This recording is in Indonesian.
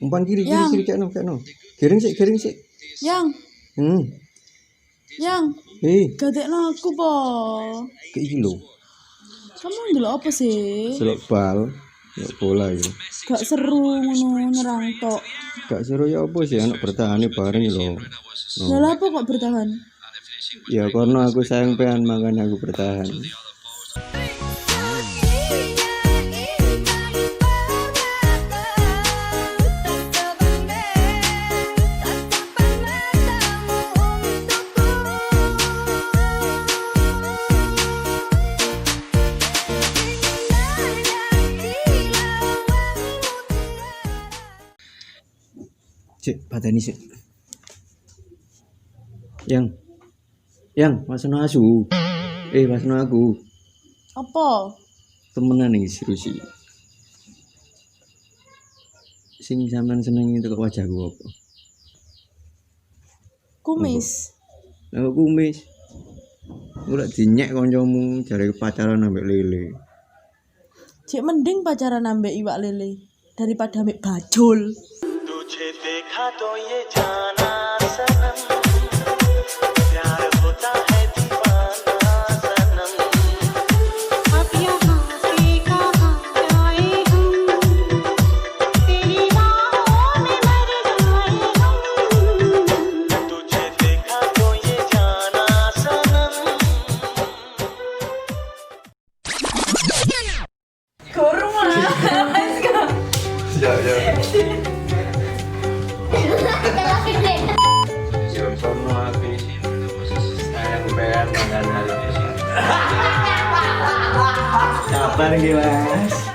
Umpan kiri kayak no. Kiring sih. Yang. Gadekno aku po. Kayak iki lho. Kamu ndelok apa sih? Selok bal, bola gitu. Gak seru ngono nyerang tok. Gak seru ya apa sih anak bertahan bareng lho. Lah apa kok bertahan? Ya karena aku sayang pean makanya aku bertahan. Cek, pateni sik. Yang, masno asu. Masno aku. Apa? Temenan iki serius iki. Sing sampean seneng itu kok wajahku apa? Kumis. Lah kumis. Ora dinyek kancamu jare pacaran ambek lele. Cek mending pacaran ambek iwak lele daripada ambek bajul. तुझे देखा तो ये जाना सनम प्यार होता है दीवाना सनम अब यहाँ से कहाँ जाए हम तेरी राहों में मर जाए हम तुझे देखा तो ये जाना सनम kurma Ya sabar iki, Mas.